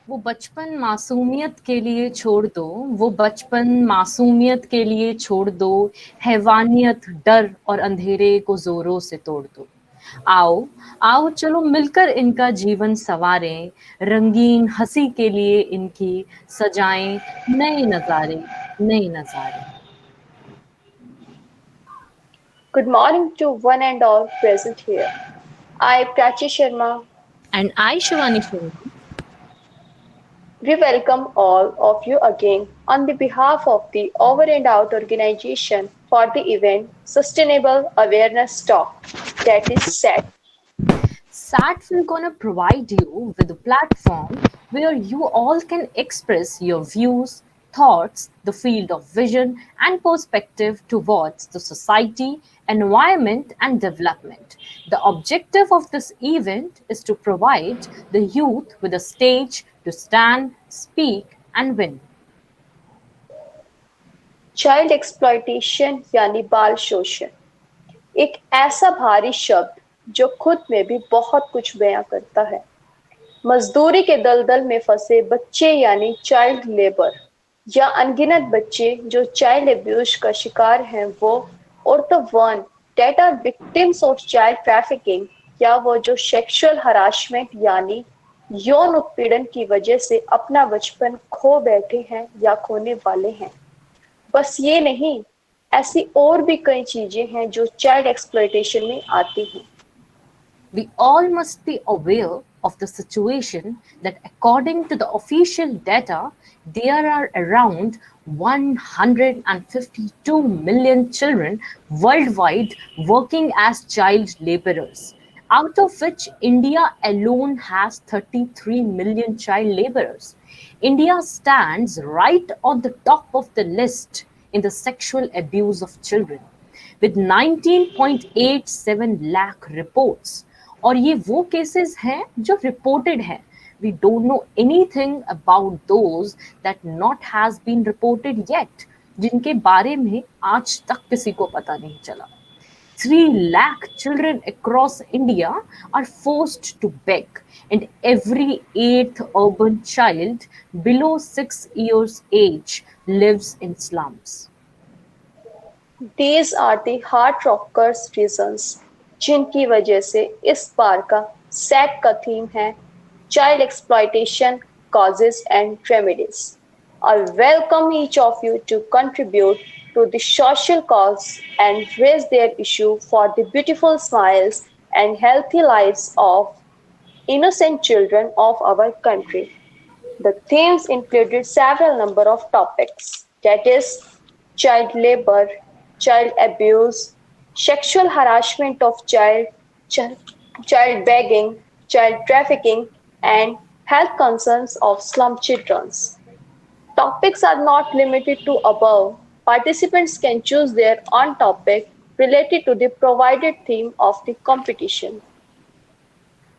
वो बचपन मासूमियत के लिए छोड़ दो, वो बचपन मासूमियत के लिए छोड़ दो, हैवानियत, डर और अंधेरे को ज़ोरों से तोड़ दो। आओ, आओ चलो मिलकर इनका जीवन सँवारें, रंगीन हँसी के लिए इनकी सजाएँ नए नज़ारे, नए नज़ारे। Good morning to one and all present here. I, Prachi Sharma, and I Shivani Sharma. we welcome all of you again on the behalf of the Over and Out organization for the event Sustainable Awareness Talk that is SAT. SAT will gonna provide you with a platform where you all can express your views, thoughts, the field of vision and perspective towards the society, environment and development. The objective of this event is to provide the youth with a stage to stand, speak and win. Child exploitation यानी बाल शोषण एक ऐसा भारी शब्द जो खुद में भी बहुत कुछ बयां करता है। मजदूरी के दलदल में फंसे बच्चे यानी चाइल्ड लेबर या अनगिनत बच्चे जो चाइल्ड अब्यूज का शिकार हैं वो, और the one that are victims of child trafficking या वो जो सेक्सुअल हरासमेंट यानी यौन उत्पीड़न की वजह से अपना बचपन खो बैठे हैं या खोने वाले हैं। बस ये नहीं, ऐसी और भी कई चीजें हैं जो चाइल्ड एक्सप्लॉयटेशन में आती हैं। We all must be aware of the situation that according to the official data, there are around 152 million children worldwide working as child laborers, out of which India alone has 33 million child laborers. India stands right on the top of the list in the sexual abuse of children with 19.87 lakh reports. और ये वो cases हैं जो reported हैं। We don't know anything about those that not has been reported yet, जिनके बारे में आज तक किसी को पता नहीं चला। 3 lakh children across India are forced to beg, and every eighth urban child below 6 years age lives in slums. These are the heart rockers reasons जिनकी वजह से इस बार का सेट का थीम है child exploitation causes and remedies. I welcome each of you to contribute to the social cause and raise their issue for the beautiful smiles and healthy lives of innocent children of our country. The themes included several number of topics, that is child labor, child abuse, sexual harassment of child begging, child trafficking, and health concerns of slum children. Topics are not limited to above. Participants can choose their own topic related to the provided theme of the competition.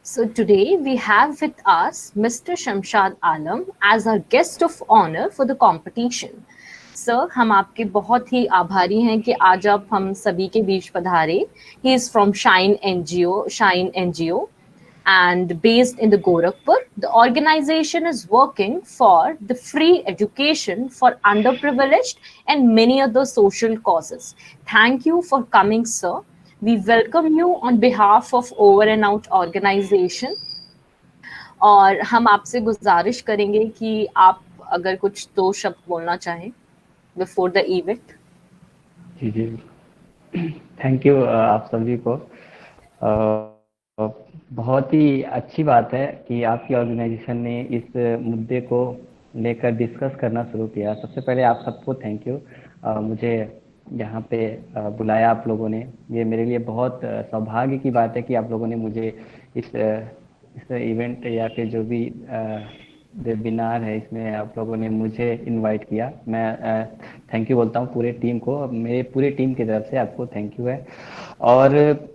So today we have with us Mr. Shamshad Alam as our guest of honor for the competition. Sir, हम आपके बहुत ही आभारी हैं कि आज आप हम सभी के बीच पधारे। He is from shine NGO and based in the Gorakhpur. The organization is working for the free education for underprivileged and many other social causes. Thank you for coming, sir. We welcome you on behalf of Over and Out organization. और हम आपसे गुजारिश करेंगे कि आप अगर कुछ दो शब्द बोलना चाहें बिफोर द इवेंट। जी जी, थैंक यू आप सभी को। बहुत ही अच्छी बात है कि आपकी ऑर्गेनाइजेशन ने इस मुद्दे को लेकर डिस्कस करना शुरू किया। सबसे पहले आप सबको थैंक यू, मुझे यहाँ पे बुलाया आप लोगों ने। ये मेरे लिए बहुत सौभाग्य की बात है कि आप लोगों ने मुझे इस इवेंट या फिर जो भी वेबिनार है इसमें आप लोगों ने मुझे इनवाइट किया। मैं थैंक यू बोलता हूँ पूरे टीम को, मेरे पूरे टीम की तरफ से आपको थैंक यू है। और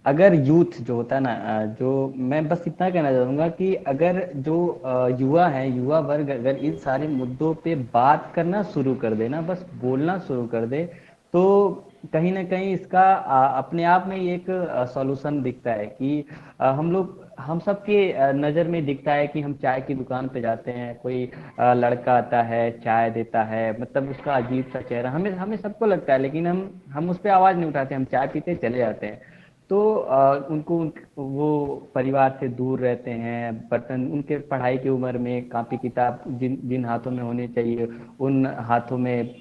अगर यूथ जो होता है ना, जो मैं बस इतना कहना चाहूँगा कि अगर जो युवा है, युवा वर्ग अगर इन सारे मुद्दों पे बात करना शुरू कर दे ना, बस बोलना शुरू कर दे, तो कहीं ना कहीं इसका अपने आप में ही एक सॉल्यूशन दिखता है कि हम लोग हम सबके नज़र में दिखता है कि हम चाय की दुकान पे जाते हैं, कोई लड़का आता है चाय देता है, मतलब उसका अजीब सा चेहरा हमें हमें सबको लगता है, लेकिन हम उस पर आवाज़ नहीं उठाते, हम चाय पीते चले जाते हैं। तो वो परिवार से दूर रहते हैं, बर्तन उनके पढ़ाई की उम्र में कॉपी किताब जिन जिन हाथों में होने चाहिए उन हाथों में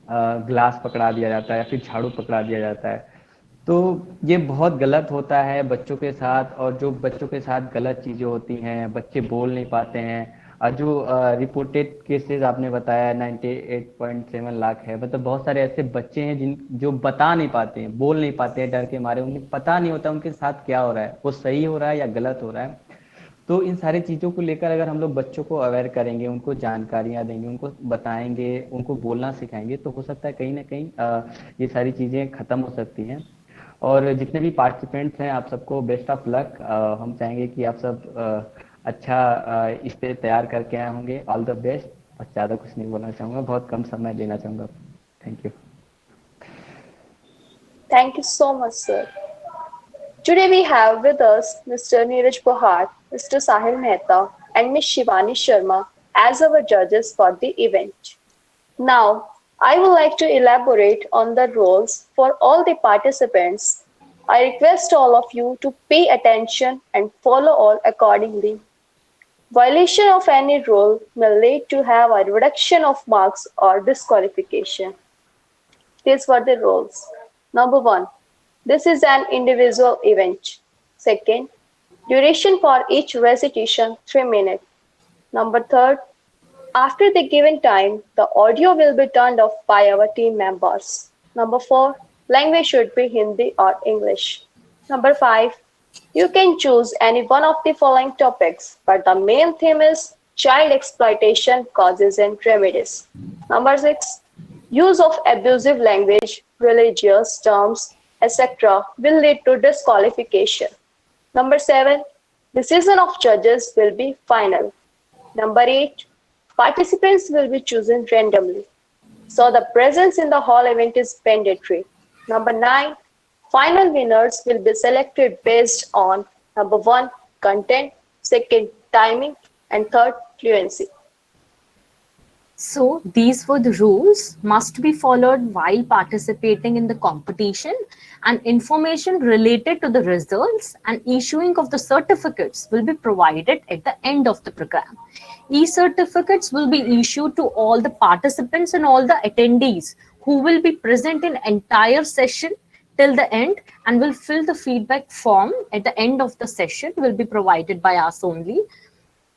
ग्लास पकड़ा दिया जाता है या फिर झाड़ू पकड़ा दिया जाता है। तो ये बहुत गलत होता है बच्चों के साथ, और जो बच्चों के साथ गलत चीज़ें होती हैं, बच्चे बोल नहीं पाते हैं। और जो रिपोर्टेड केसेस आपने बताया 98.7 लाख है, मतलब बहुत सारे ऐसे बच्चे हैं जिन जो बता नहीं पाते हैं, बोल नहीं पाते हैं डर के मारे, उन्हें पता नहीं होता उनके साथ क्या हो रहा है, वो सही हो रहा है या गलत हो रहा है। तो इन सारी चीज़ों को लेकर अगर हम लोग बच्चों को अवेयर करेंगे, उनको जानकारियाँ देंगे, उनको बताएंगे, उनको बोलना सिखाएंगे, तो हो सकता है कहीं ना कहीं ये सारी चीज़ें ख़त्म हो सकती हैं। और जितने भी पार्टिसिपेंट्स हैं आप सबको बेस्ट ऑफ लक। हम चाहेंगे कि आप सब अच्छा इस पे तैयार करके आए होंगे। All the best. और ज़्यादा कुछ नहीं बोलना चाहूँगा, बहुत कम समय देना चाहूँगा। Thank you. Thank you so much, sir. Today we have with us Mr. Neeraj Bahar, Mr. Sahil Mehta, and Ms. Shivani Sharma as our judges for the event. Now, I would like to elaborate on the roles for all the participants. I request all of you to pay attention and follow all accordingly. Violation of any rule may lead to have a reduction of marks or disqualification. These were the rules. Number one, this is an individual event. Second, duration for each recitation 3 minutes. Number third, after the given time, the audio will be turned off by our team members. Number four, language should be Hindi or English. Number five, you can choose any one of the following topics, but the main theme is child exploitation causes and remedies. Number six, use of abusive language, religious terms, etc. will lead to disqualification. Number seven, decision of judges will be final. Number eight, participants will be chosen randomly. So the presence in the hall event is mandatory. Number nine, final winners will be selected based on number one, content, second, timing, and third, fluency. So these were the rules must be followed while participating in the competition, and information related to the results and issuing of the certificates will be provided at the end of the program. E-certificates will be issued to all the participants and all the attendees who will be present in entire session till the end, and will fill the feedback form at the end of the session will be provided by us only.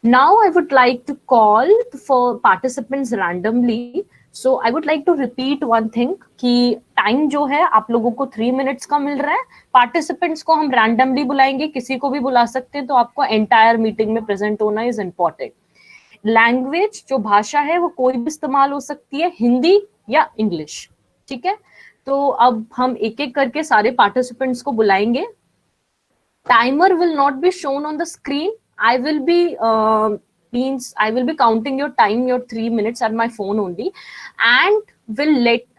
Now I would like to call for participants randomly. So I would like to repeat one thing कि time जो है आप लोगों को 3 minutes का मिल रहा है। Participants को हम रैंडमली बुलाएंगे, किसी को भी बुला सकते हैं, तो आपको एंटायर मीटिंग में प्रेजेंट होना इज इम्पोर्टेंट। लैंग्वेज जो भाषा है वो कोई भी इस्तेमाल हो सकती है, हिंदी या इंग्लिश, ठीक है। तो अब हम एक एक करके सारे पार्टिसिपेंट्स को बुलाएंगे। Timer will not be shown on the screen. I will be I will be counting your time, your 3 minutes at my phone only, and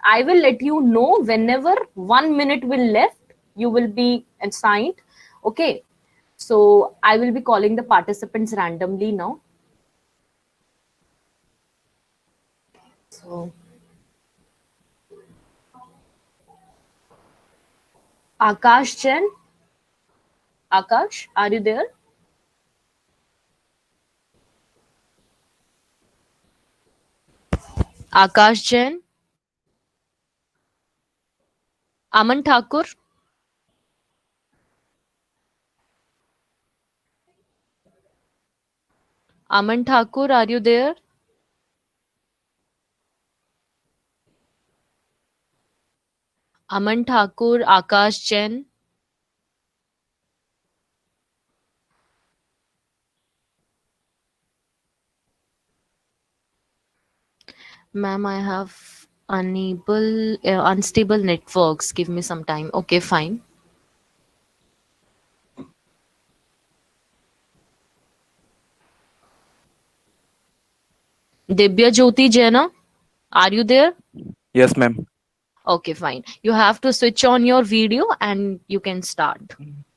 I will let you know whenever 1 minute will left. You will be assigned. Okay. So I will be calling the participants randomly now. So Akash Jain. Akash, are you there? Akash Jain. Aman Thakur. Aman Thakur, are you there? Aman Thakur, Akash Jain. Ma'am, I have unstable networks. Give me some time. Okay, fine. Dibya Jyoti Jaina, are you there? Yes, ma'am. Okay, fine. You have to switch on your video and you can start.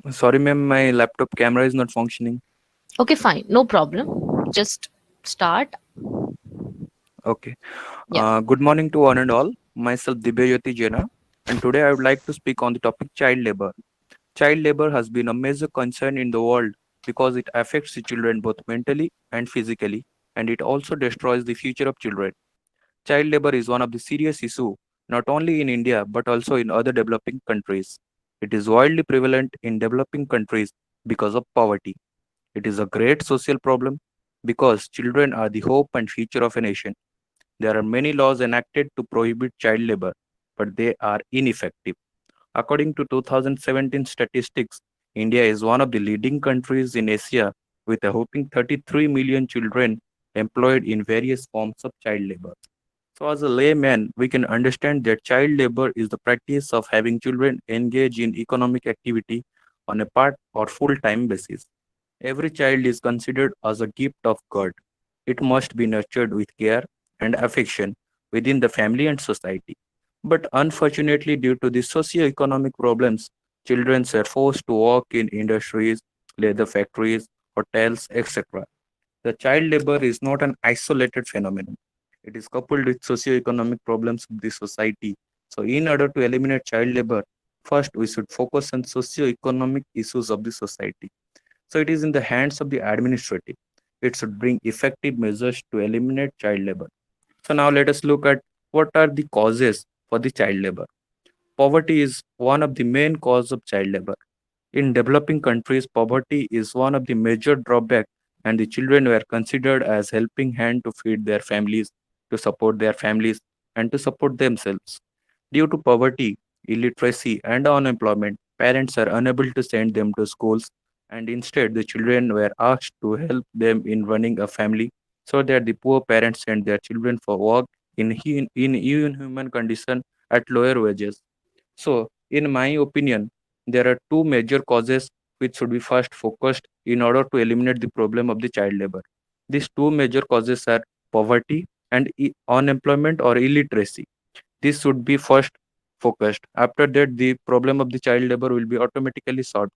Sorry, ma'am, my laptop camera is not functioning. Okay, fine. No problem. Just start. Okay. Yeah. Good morning to one and all. Myself Dibyajyoti Jaina, and today I would like to speak on the topic child labor. Child labor has been a major concern in the world because it affects the children both mentally and physically, and it also destroys the future of children. Child labor is one of the serious issues not only in India but also in other developing countries. It is widely prevalent in developing countries because of poverty. It is a great social problem because children are the hope and future of a nation. There are many laws enacted to prohibit child labor, but they are ineffective. According to 2017 statistics, India is one of the leading countries in Asia with a whopping 33 million children employed in various forms of child labor. So, as a layman, we can understand that child labor is the practice of having children engage in economic activity on a part or full time basis. Every child is considered as a gift of God. It must be nurtured with care and affection within the family and society. But unfortunately, due to the socio-economic problems, children are forced to work in industries, leather factories, hotels, etc. The child labor is not an isolated phenomenon. It is coupled with socio-economic problems of the society. So, in order to eliminate child labor, first we should focus on socio-economic issues of the society. So, it is in the hands of the administrative. It should bring effective measures to eliminate child labor. So, now let us look at what are the causes for the child labor. Poverty is one of the main cause of child labor. In developing countries, poverty is one of the major drawbacks, and the children were considered as helping hand to feed their families, to support their families, and to support themselves. Due to poverty, illiteracy, and unemployment, parents are unable to send them to schools, and instead, the children were asked to help them in running a family so that the poor parents send their children for work in inhuman condition at lower wages. So, in my opinion, there are two major causes which should be first focused in order to eliminate the problem of the child labor. These two major causes are poverty and unemployment or illiteracy. This should be first focused. After that, the problem of the child labor will be automatically solved.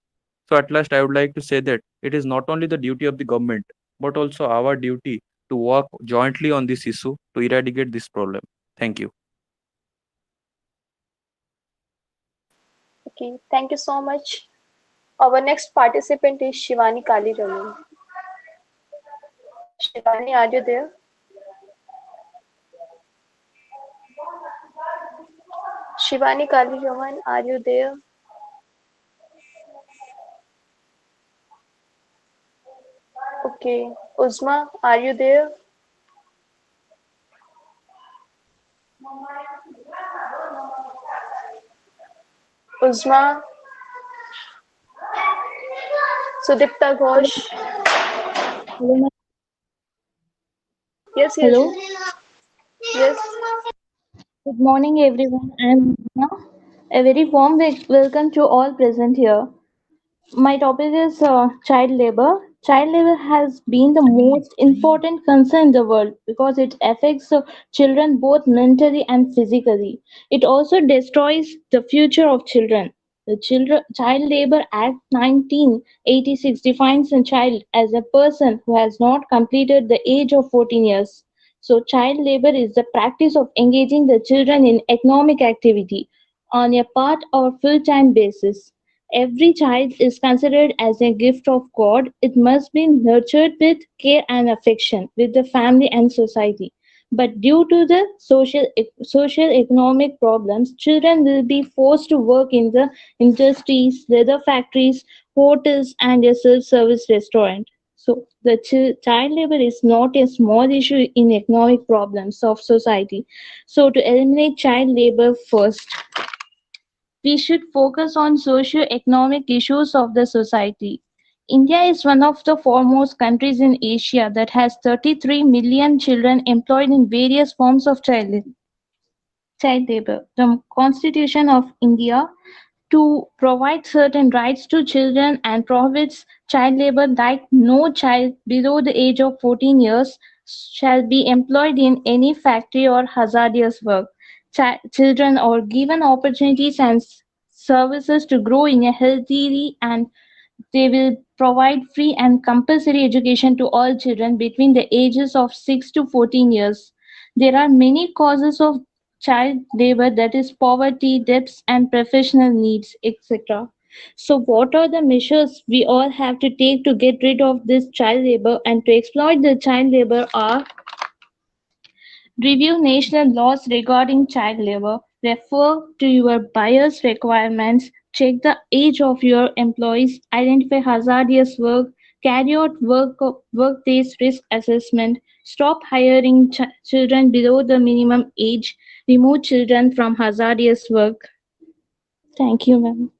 So, at last, I would like to say that it is not only the duty of the government but also our duty to work jointly on this issue to eradicate this problem. Thank you. Okay, thank you so much. Our next participant is Shivani Kali Raman. Shivani, are you there? Shivani Kali Raman, are you there? Okay, Uzma, are you there? Uzma, Sudipta Ghosh. Hello, Yes, yes, hello. yes. Good morning, everyone. I'm Neha. A very warm welcome to all present here. My topic is child labor. Child labor has been the most important concern in the world because it affects children both mentally and physically. It also destroys the future of children. The Child Labor Act 1986 defines a child as a person who has not completed the age of 14 years. So, child labor is the practice of engaging the children in economic activity on a part or full time basis. Every child is considered as a gift of God. It must be nurtured with care and affection with the family and society. But due to the social economic problems, children will be forced to work in the industries, leather factories, hotels, and a self-service restaurant. So the child labor is not a small issue in economic problems of society. So to eliminate child labor first, we should focus on socio-economic issues of the society. India is one of the foremost countries in Asia that has 33 million children employed in various forms of child labor. The Constitution of India to provide certain rights to children and prohibits child labor like no child below the age of 14 years shall be employed in any factory or hazardous work. children are given opportunities and services to grow in a healthy, and they will provide free and compulsory education to all children between the ages of 6 to 14 years. There are many causes of child labor, that is poverty, debts, and professional needs, etc. So, what are the measures we all have to take to get rid of this child labor and to exploit the child labor are: review national laws regarding child labor, refer to your buyer's requirements, check the age of your employees, identify hazardous work, carry out workplace risk assessment, stop hiring children below the minimum age, remove children from hazardous work. Thank you, ma'am.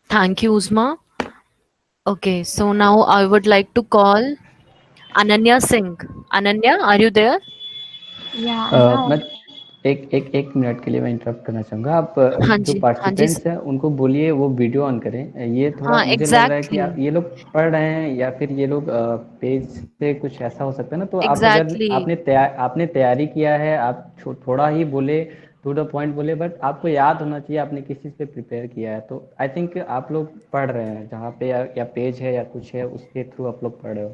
Thank you, Uzma. Okay, so now I would like to call Ananya Singh. Ananya, are you there? Yeah, am I मैं audible? एक minute के लिए मैं interrupt करना चाहूँगा। आप हाँ जो जी, हाँ जी सर। पार्टिसिपेंट्स हैं उनको बोलिए वो वीडियो ऑन करें। ये थोड़ा हाँ, मुझे लग रहा है कि एग्जैक्टली, ये लोग पढ़ रहे हैं या फिर ये लोग पेज से कुछ ऐसा हो सकता है ना। तो आप अगर एग्जैक्टली, आपने तैयारी किया है, आप थोड़ा ही बोले, टू द पॉइंट बोले, बट आपको याद होना चाहिए आपने किस चीज़ पे प्रिपेयर किया है। तो आई थिंक आप लोग पढ़ रहे हैं जहाँ पे या पेज है या कुछ है उसके थ्रू आप लोग पढ़ रहे हो।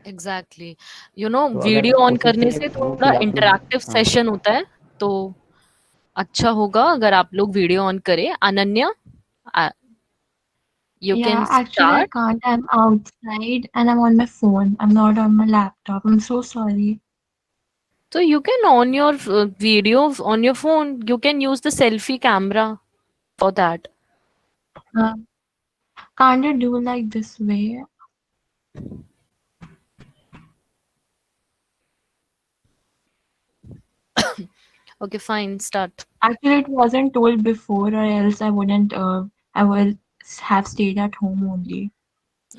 एग्जैक्टली। तो अगर वीडियो ऑन कोशिश करने करिए से वो थोड़ा कि आप लोग, इंटरैक्टिव हाँ। सेशन होता है, तो अच्छा होगा अगर आप लोग वीडियो ऑन करें। Ananya, you Yeah, can actually I start. can't. I'm outside and I'm on my phone. I'm not on my laptop. I'm so sorry. So you can on your video on your phone. You can use the selfie camera for that. Uh, can't you do like this way? Okay, fine, start. Actually, it wasn't told before, or else I wouldn't. I will have stayed at home only.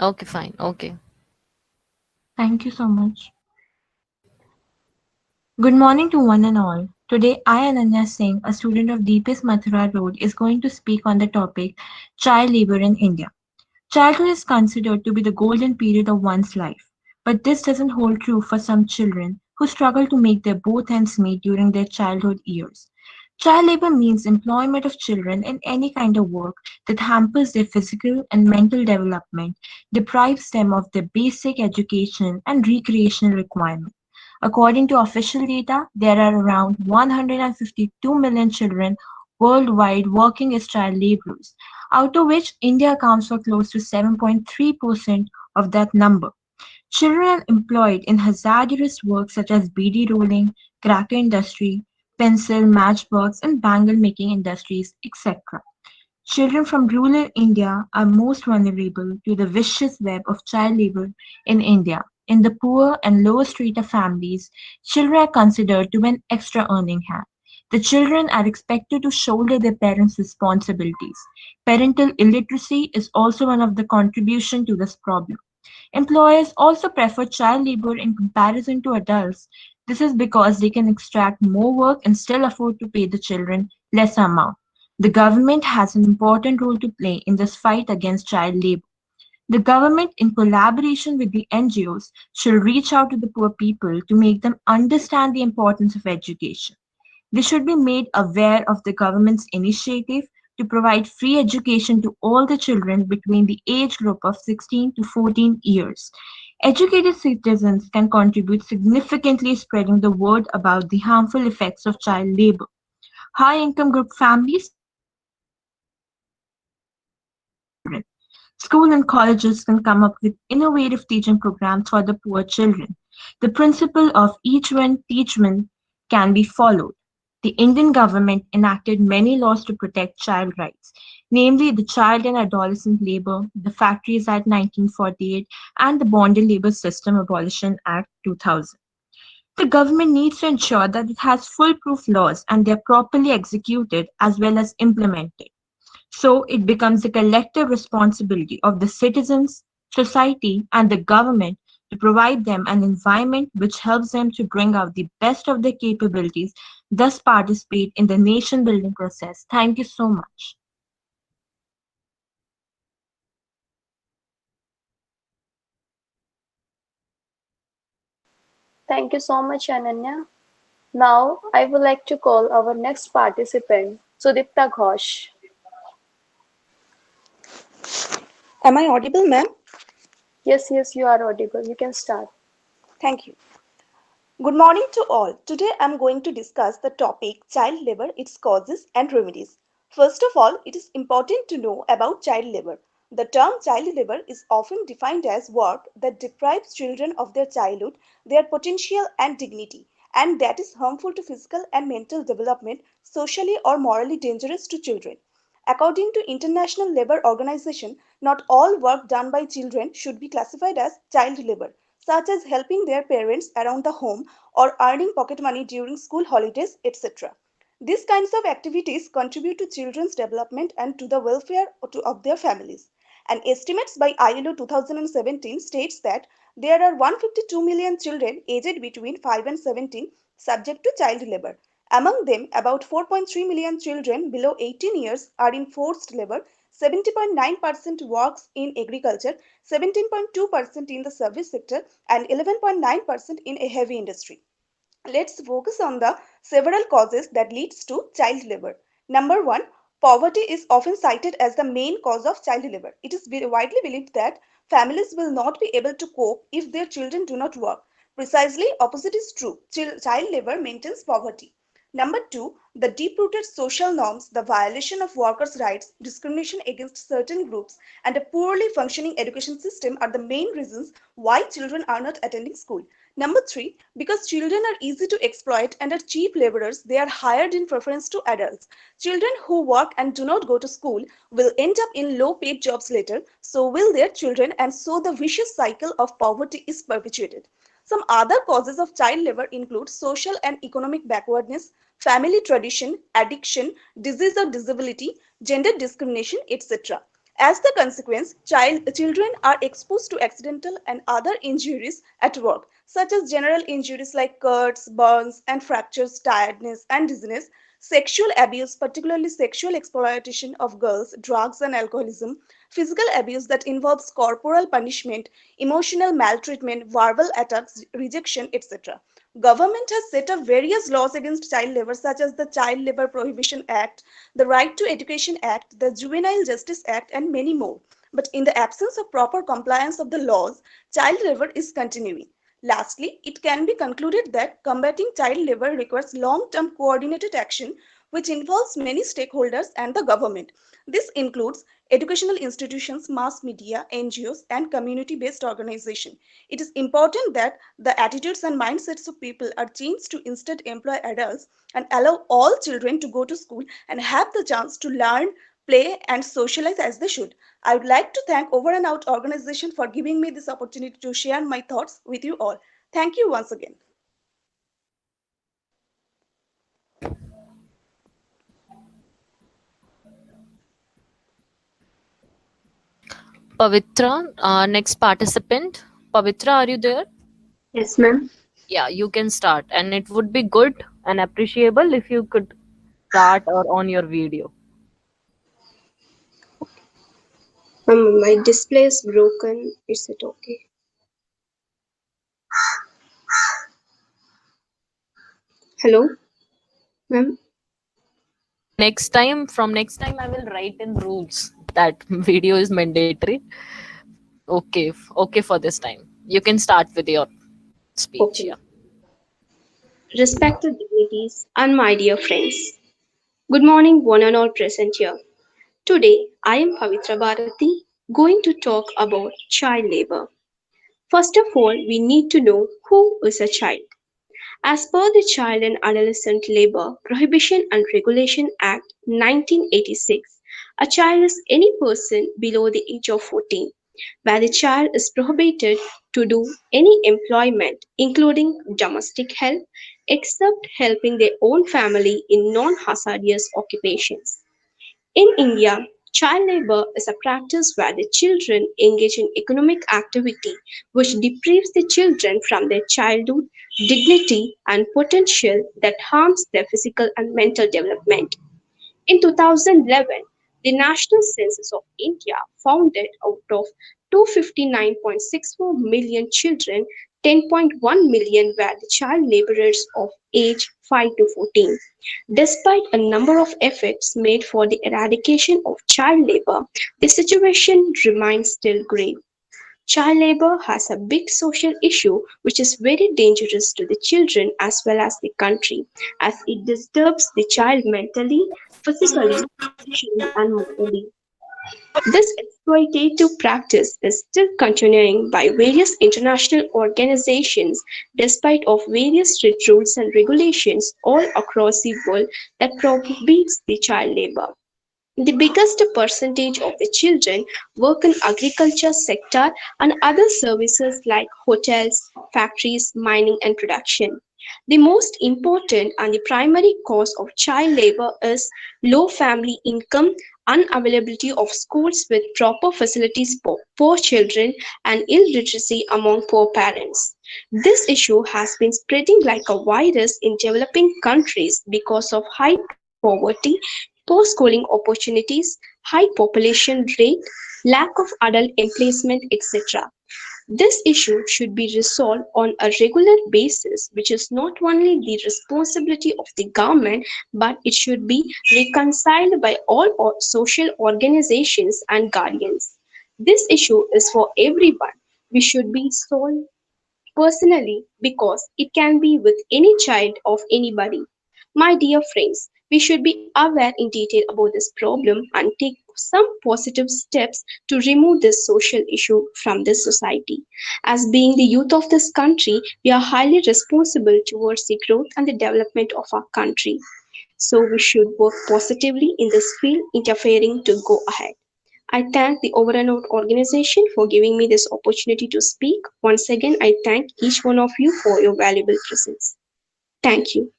Okay, fine. Okay. Thank you so much. Good morning to one and all. Today, I, Ananya Singh, a student of Deepest Mathura Road, is going to speak on the topic child labor in India. Childhood is considered to be the golden period of one's life, but this doesn't hold true for some children who struggle to make their both ends meet during their childhood years. Child labor means employment of children in any kind of work that hampers their physical and mental development, deprives them of their basic education and recreational requirements. According to official data, there are around 152 million children worldwide working as child laborers, out of which India accounts for close to 7.3% of that number. Children are employed in hazardous work such as beadi rolling, cracker industry, pencil, matchbox, and bangle making industries, etc. Children from rural India are most vulnerable to the vicious web of child labor in India. In the poor and lower strata families, children are considered to be an extra earning hand. The children are expected to shoulder their parents' responsibilities. Parental illiteracy is also one of the contributions to this problem. Employers also prefer child labor in comparison to adults. This is because they can extract more work and still afford to pay the children less amount. The government has an important role to play in this fight against child labor. The government, in collaboration with the NGOs, should reach out to the poor people to make them understand the importance of education. They should be made aware of the government's initiative to provide free education to all the children between the age group of 16 to 14 years. Educated citizens can contribute significantly spreading the word about the harmful effects of child labor. High income group families can also benefit from education for their children. Schools and colleges can come up with innovative teaching programs for the poor children. The principle of each one teach one can be followed. The Indian government enacted many laws to protect child rights, namely the Child and Adolescent Labor, the Factories Act 1948, and the Bonded Labor System Abolition Act 2000. The government needs to ensure that it has foolproof laws and they are properly executed as well as implemented. So it becomes a collective responsibility of the citizens, society, and the government to provide them an environment which helps them to bring out the best of their capabilities, thus participate in the nation building process. Thank you so much. Thank you so much, Ananya. Now, I would like to call our next participant, Sudipta Ghosh. Am I audible, ma'am? Yes, yes, you are audible. You can start. Thank you. Good morning to all. Today I'm going to discuss the topic child labor, its causes and remedies. First of all, it is important to know about child labor. The term child labor is often defined as work that deprives children of their childhood, their potential and dignity, and that is harmful to physical and mental development, socially or morally dangerous to children. According to International Labour Organization, not all work done by children should be classified as child labor, such as helping their parents around the home or earning pocket money during school holidays, etc. These kinds of activities contribute to children's development and to the welfare of their families. And estimates by ILO 2017 states that there are 152 million children aged between 5 and 17 subject to child labor. Among them, about 4.3 million children below 18 years are in forced labor, 70.9% works in agriculture, 17.2% in the service sector, and 11.9% in a heavy industry. Let's focus on the several causes that leads to child labor. Number one, poverty is often cited as the main cause of child labor. It is widely believed that families will not be able to cope if their children do not work. Precisely opposite is true. Child labor maintains poverty. Number two, the deep-rooted social norms, the violation of workers' rights, discrimination against certain groups, and a poorly functioning education system are the main reasons why children are not attending school. Number three, because children are easy to exploit and are cheap laborers, they are hired in preference to adults. Children who work and do not go to school will end up in low paid jobs later, so will their children, and so the vicious cycle of poverty is perpetuated. Some other causes of child labor include social and economic backwardness, family tradition, addiction, disease or disability, gender discrimination, etc. As the consequence, children are exposed to accidental and other injuries at work, such as general injuries like cuts, burns, and fractures, tiredness, and dizziness, sexual abuse, particularly sexual exploitation of girls, drugs and alcoholism, physical abuse that involves corporal punishment, emotional maltreatment, verbal attacks, rejection, etc. Government has set up various laws against child labor such as the Child Labor Prohibition Act, the Right to Education Act, the Juvenile Justice Act, and many more. But in the absence of proper compliance of the laws, child labor is continuing. Lastly, it can be concluded that combating child labor requires long-term coordinated action which involves many stakeholders and the government. This includes educational institutions, mass media, NGOs, and community-based organizations. It is important that the attitudes and mindsets of people are changed to instead employ adults and allow all children to go to school and have the chance to learn, play, and socialize as they should. I would like to thank Over and Out organization for giving me this opportunity to share my thoughts with you all. Thank you once again. Pavitra, next participant. Pavitra, are you there? Yes, ma'am. Yeah, you can start. And it would be good and appreciable if you could start or on your video. My display is broken. Is it okay? Hello, ma'am. From next time, I will write in rules that video is mandatory. Okay, okay for this time. You can start with your speech. Okay. Yeah. Respected dignities and my dear friends. Good morning, one and all present here. Today, I am Pavitra Bharati, going to talk about child labor. First of all, we need to know who is a child. As per the Child and Adolescent Labor Prohibition and Regulation Act 1986, a child is any person below the age of 14 where the child is prohibited to do any employment, including domestic help, except helping their own family in non hazardous occupations. In India, child labor is a practice where the children engage in economic activity which deprives the children from their childhood, dignity, and potential that harms their physical and mental development. In 2011, the National Census of India found that out of 259.64 million children, 10.1 million were the child laborers of age 5 to 14. Despite a number of efforts made for the eradication of child labor, the situation remains still grave. Child labor has a big social issue which is very dangerous to the children as well as the country, as it disturbs the child mentally, physically, socially, and morally. This exploitative practice is still continuing by various international organizations despite of various strict rules and regulations all across the world that prohibits the child labor. The biggest percentage of the children work in agriculture sector and other services like hotels, factories, mining and production. The most important and the primary cause of child labor is low family income, unavailability of schools with proper facilities for poor children, and illiteracy among poor parents. This issue has been spreading like a virus in developing countries because of high poverty, poor schooling opportunities, high population rate, lack of adult emplacement, etc. This issue should be resolved on a regular basis, which is not only the responsibility of the government, but it should be reconciled by all social organizations and guardians. This issue is for everyone. We should be solved personally because it can be with any child of anybody. My dear friends, we should be aware in detail about this problem and take some positive steps to remove this social issue from this society. As being the youth of this country, we are highly responsible towards the growth and the development of our country. So we should work positively in this field, interfering to go ahead. I thank the Overanote organization for giving me this opportunity to speak. Once again, I thank each one of you for your valuable presence. Thank you.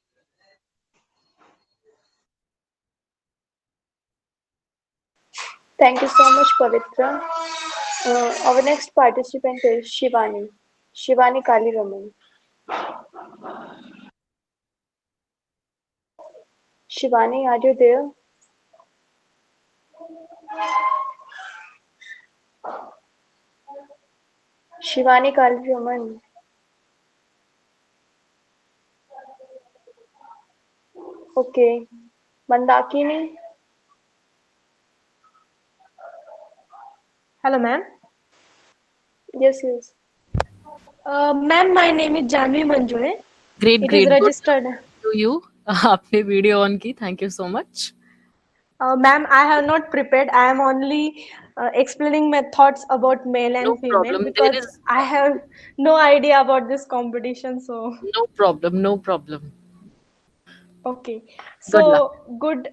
Thank you so much, Pavitra. Our next participant is Shivani. Shivani Kali Raman. Shivani, are you there? Shivani Kali Raman. Okay. Mandakini. Hello, ma'am. Yes, yes. Ma'am, my name is Janvi Manjure. Great, It is great. Good registered. to you. आपने video on की. Thank you so much. Ma'am, I have not prepared. I am only explaining my thoughts about male No and female problem. There because is I have no idea about this competition. So, no problem. No problem. okay. Good luck. So,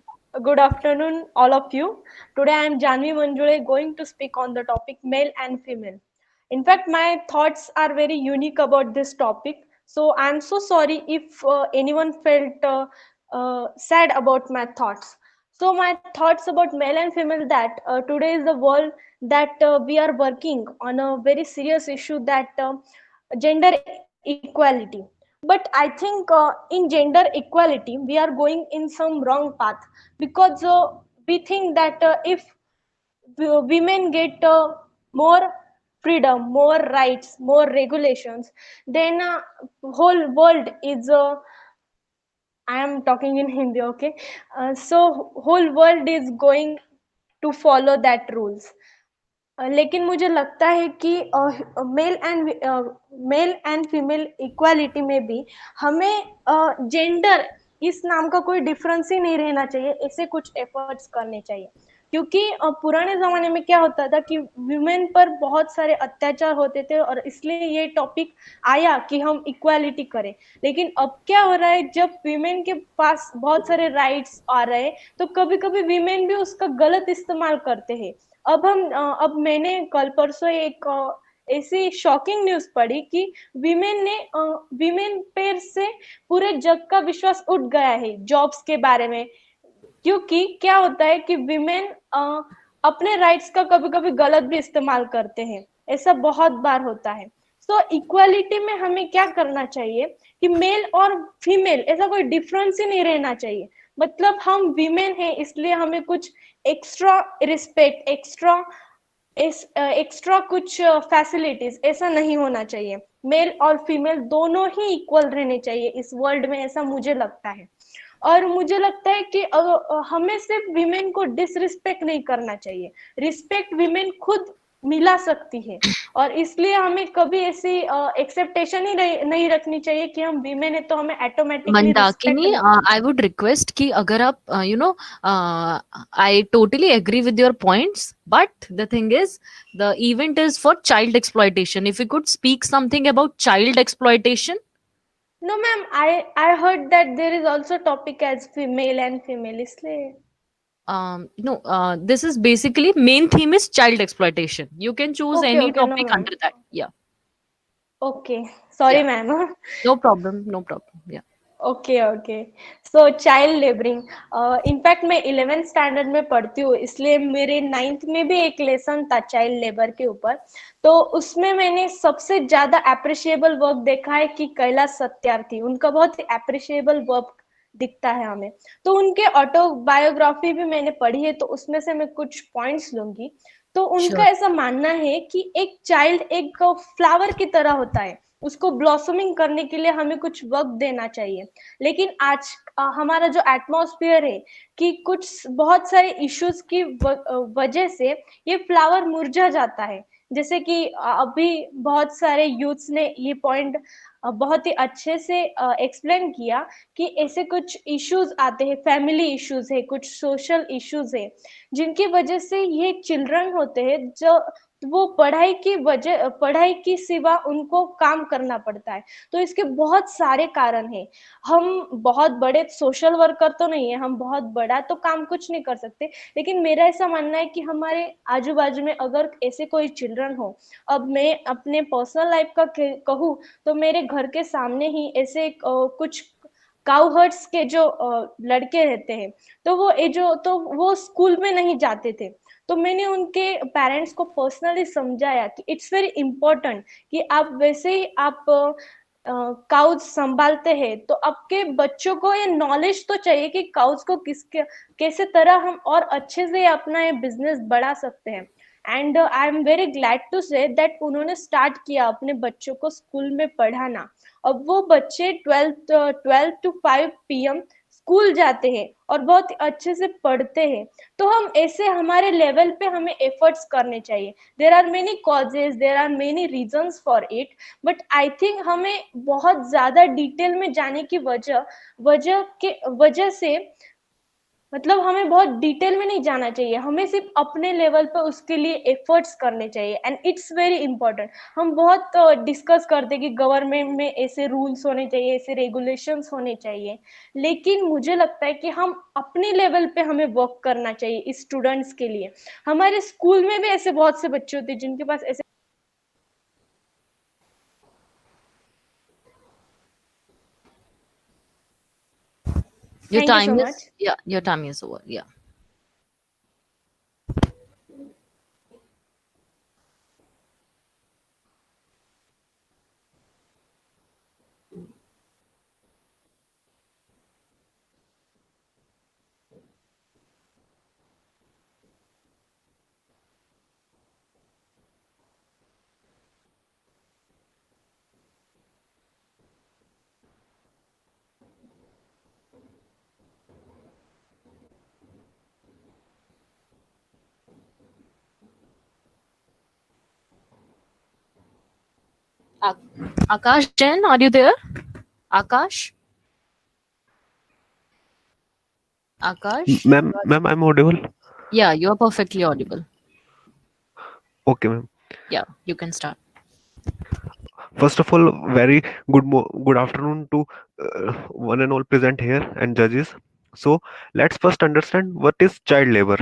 good afternoon, all of you. Today I am Janvi Manjure going to speak on the topic male and female. In fact, my thoughts are very unique about this topic. So I'm so sorry if anyone felt sad about my thoughts. So my thoughts about male and female that today is the world that we are working on a very serious issue that gender equality. But I think in gender equality we are going in some wrong path because we think that if women get more freedom, more rights, more regulations, then whole world is I am talking in Hindi, okay. So whole world is going to follow that rules. लेकिन मुझे लगता है कि male and female equality में भी हमें gender इस नाम का कोई डिफरेंस ही नहीं रहना चाहिए, ऐसे कुछ एफर्ट्स करने चाहिए क्योंकि पुराने जमाने में क्या होता था कि वुमेन पर बहुत सारे अत्याचार होते थे और इसलिए ये टॉपिक आया कि हम इक्वालिटी करें। लेकिन अब क्या हो रहा है, जब वीमेन के पास बहुत सारे राइट्स आ रहे हैं तो कभी कभी वीमेन भी उसका गलत इस्तेमाल करते हैं। अब मैंने कल परसों एक ऐसी शॉकिंग न्यूज पढ़ी कि वीमेन पेर से पूरे जग का विश्वास उठ गया है जॉब्स के बारे में, क्योंकि क्या होता है कि विमेन अपने राइट्स का कभी कभी गलत भी इस्तेमाल करते हैं, ऐसा बहुत बार होता है। सो इक्वालिटी में हमें क्या करना चाहिए कि मेल और फीमेल ऐसा कोई डिफरेंस ही नहीं रहना चाहिए। मतलब हम विमेन हैं इसलिए हमें कुछ एक्स्ट्रा रिस्पेक्ट, एक्स्ट्रा एक्स्ट्रा कुछ फैसिलिटीज ऐसा नहीं होना चाहिए। मेल और फीमेल दोनों ही इक्वल रहने चाहिए इस वर्ल्ड में, ऐसा मुझे लगता है। और मुझे लगता है कि हमें सिर्फ विमेन को डिसरिस्पेक्ट नहीं करना चाहिए, रिस्पेक्ट विमेन खुद मिला सकती है। और इसलिए हमें कभी ऐसी एक्सेप्टेशन ही नहीं रखनी चाहिए कि हम विमेन है तो हमें automatically respect Mandakini, I would request कि अगर आप I totally agree with your points, but the thing is, the event is for child exploitation. If you could speak something about child exploitation. No ma'am, I heard that there is also topic as female and female, इसलिए No, this is basically main theme is child exploitation. You can choose okay any okay, no topic ma'am, under that. Yeah, okay, sorry yeah, ma'am. no problem, no problem. Yeah. Okay okay, so child labouring, in fact मैं 11th standard में पढ़ती हूँ, इसलिए मेरे 9th में भी एक lesson था चाइल्ड लेबर के ऊपर। तो उसमें मैंने सबसे ज्यादा अप्रिशिएबल वर्क देखा है कि कैलाश सत्यार्थी, उनका बहुत ही अप्रिशिएबल वर्क दिखता है हमें। तो उनके ऑटोबायोग्राफी भी मैंने पढ़ी है, तो उसमें से मैं कुछ पॉइंट्स लूंगी। तो उनका Sure. ऐसा मानना है कि एक चाइल्ड एक फ्लावर की तरह होता है, उसको ब्लॉसमिंग करने के लिए हमें कुछ वक्त देना चाहिए। लेकिन आज हमारा जो एटमॉस्फेयर है कि कुछ बहुत सारे इश्यूज की वजह से ये फ्लावर मुरझा जाता है। जैसे कि अभी बहुत सारे यूथ्स ने ये पॉइंट बहुत ही अच्छे से एक्सप्लेन किया कि ऐसे कुछ इश्यूज आते हैं, फैमिली इश्यूज है, कुछ सोशल इश्यूज है, जिनकी वजह से ये चिल्ड्रन होते हैं जो वो पढ़ाई की सिवा उनको काम करना पड़ता है। तो इसके बहुत सारे कारण हैं। हम बहुत बड़े सोशल वर्कर तो नहीं है, हम बहुत बड़ा तो काम कुछ नहीं कर सकते, लेकिन मेरा ऐसा मानना है कि हमारे आजू बाजू में अगर ऐसे कोई चिल्ड्रन हो, अब मैं अपने पर्सनल लाइफ का कहूँ तो मेरे घर के सामने ही ऐसे कुछ काउहर्ट्स के जो लड़के रहते हैं, तो वो स्कूल में नहीं जाते थे। तो मैंने उनके पेरेंट्स को पर्सनली समझाया कि इट्स वेरी इंपॉर्टेंट कि आप वैसे ही आप काउज संभालते हैं तो आपके बच्चों को ये नॉलेज तो चाहिए कि काउज को कैसे तरह हम और अच्छे से अपना ये बिजनेस बढ़ा सकते हैं। And I am very glad to say that उन्होंने स्टार्ट किया अपने बच्चों को स्कूल में पढ़ाना। अब वो बच्चे 12 to 5 PM स्कूल जाते हैं और बहुत अच्छे से पढ़ते हैं। तो हम ऐसे हमारे लेवल पे हमें एफर्ट्स करने चाहिए। There are many causes, there are many reasons for it, but I think हमें बहुत ज्यादा डिटेल में जाने की वजह से मतलब हमें बहुत डिटेल में नहीं जाना चाहिए, हमें सिर्फ अपने लेवल पर उसके लिए एफर्ट्स करने चाहिए। And it's very important. हम बहुत डिस्कस करते कि गवर्नमेंट में ऐसे रूल्स होने चाहिए, ऐसे रेगुलेशंस होने चाहिए, लेकिन मुझे लगता है कि हम अपने लेवल पे हमें वर्क करना चाहिए इस स्टूडेंट्स के लिए। हमारे स्कूल में भी ऐसे बहुत से बच्चे होते हैं जिनके पास ऐसे Your thank you time so is, much. yeah, your time is over. Yeah. Akash Jain, are you there? Akash? Akash? Ma'am, I'm audible. Yeah, you are perfectly audible. Okay, ma'am. Yeah, you can start. First of all, very good afternoon to one and all present here and judges. So let's first understand what is child labor.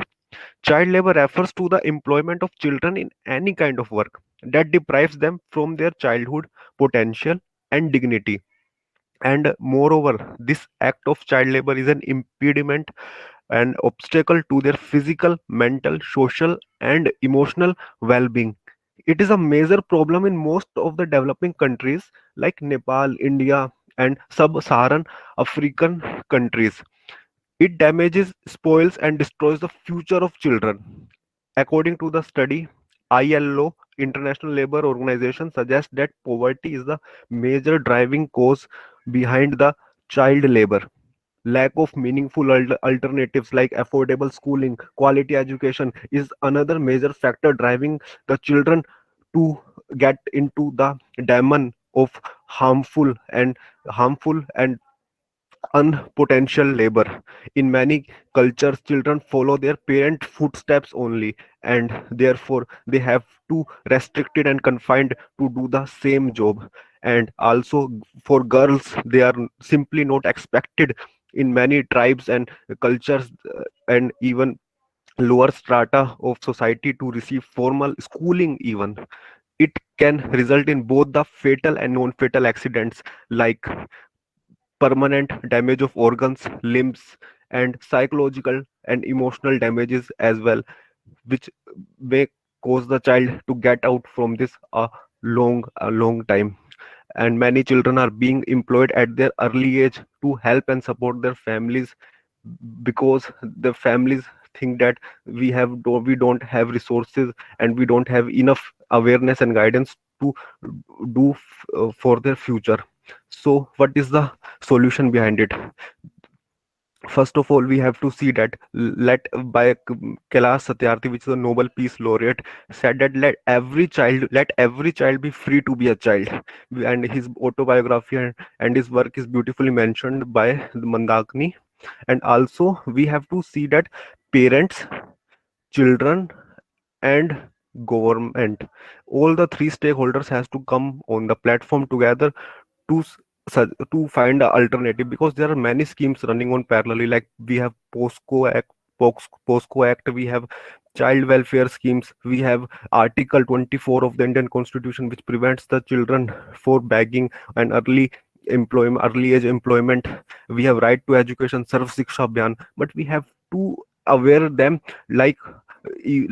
Child labor refers to the employment of children in any kind of work that deprives them from their childhood potential and dignity. And moreover, this act of child labor is an impediment and obstacle to their physical, mental, social, and emotional well being. It is a major problem in most of the developing countries like Nepal, India, and sub Saharan African countries. It damages, spoils, and destroys the future of children. According to the study, ILO, International Labour Organization, suggests that poverty is the major driving cause behind the child labor. Lack of meaningful alternatives like affordable schooling, quality education is another major factor driving the children to get into the demon of harmful and unpotential labor. In many cultures, children follow their parent footsteps only, and therefore they have to restricted and confined to do the same job. And also for girls, they are simply not expected in many tribes and cultures, and even lower strata of society to receive formal schooling even. It can result in both the fatal and non-fatal accidents like permanent damage of organs, limbs, and psychological and emotional damages as well, which may cause the child to get out from this a long time. And many children are being employed at their early age to help and support their families, because the families think that we don't have resources and we don't have enough awareness and guidance to for their future. So what is the solution behind it? First of all, we have to see that let by Kailash Satyarthi, which is a Nobel Peace Laureate, said that let every child be free to be a child. And his autobiography and his work is beautifully mentioned by Mandakini. And also we have to see that parents, children, and government, all the three stakeholders has to come on the platform together to to find an alternative, because there are many schemes running on parallelly, like we have POSCO Act, we have child welfare schemes, we have Article 24 of the Indian Constitution, which prevents the children for begging and early age employment. We have right to education, Sarv Shiksha Abhiyan, but we have to aware them, like we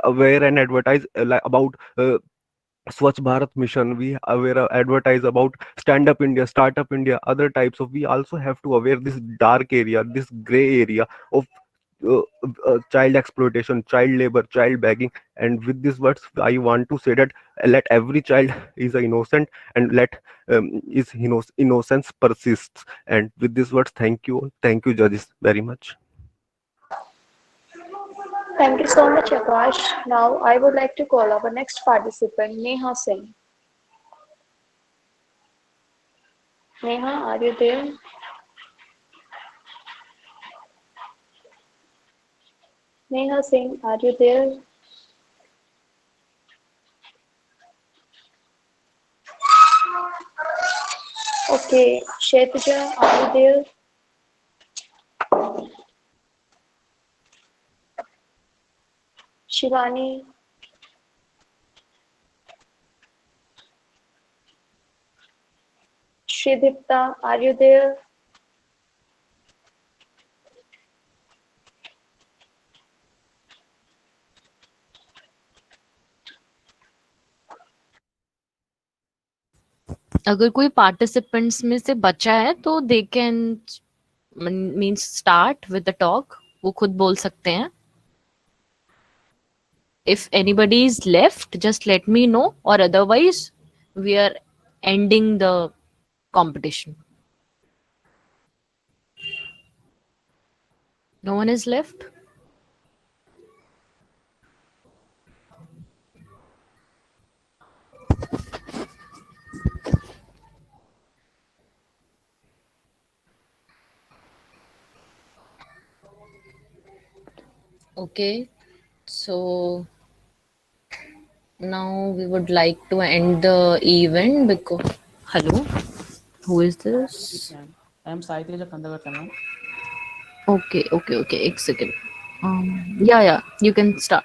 aware and advertise about Swachh Bharat Mission. We aware advertise about Stand Up India, Startup India, other types of. We also have to aware this dark area, this gray area of child exploitation, child labor, child begging. And with these words, I want to say that let every child is a innocent, and let innocence persists. And with these words, thank you, judges, very much. Thank you so much, Akash. Now I would like to call our next participant, Neha Singh. Neha, are you there? Neha Singh, are you there? Okay, Kshetrija, are you there? Shivani, Sridipta, are you there? अगर कोई participants में से बचा है तो they can means start with the talk, वो खुद बोल सकते हैं. If anybody is left, just let me know, or otherwise we are ending the competition. No one is left? Okay, so now we would like to end the event because hello, who is this? I am Sai Teja Kandagartha, ma'am. Okay, एक second. Yeah, you can start.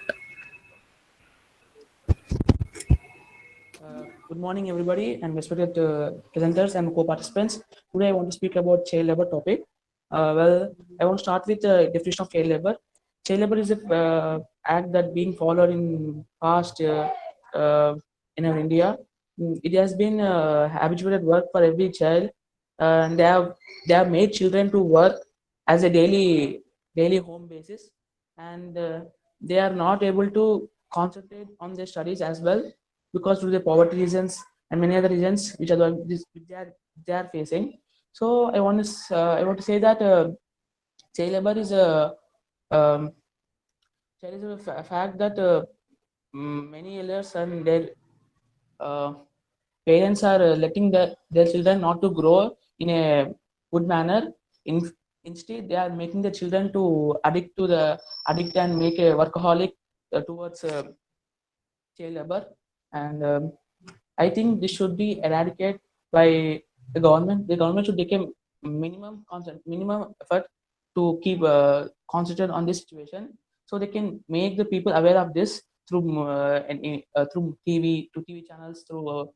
Good morning, everybody, and respected presenters and co-participants. Today, I want to speak about child labor topic. Well, I want to start with the definition of child labor. Child labor is a act that being followed in past in our India. It has been habituated work for every child, and they have made children to work as a daily home basis, and they are not able to concentrate on their studies as well, because due to the poverty reasons and many other reasons which are they are facing. So I want to say that child labor is a um, fact that many elders and their uh, parents are letting their children not to grow in a good manner. Instead, they are making the children to addict and make a workaholic towards child labor. And I think this should be eradicated by the government. The government should take a minimum effort to keep concentrate on this situation, so they can make the people aware of this through through TV channels, through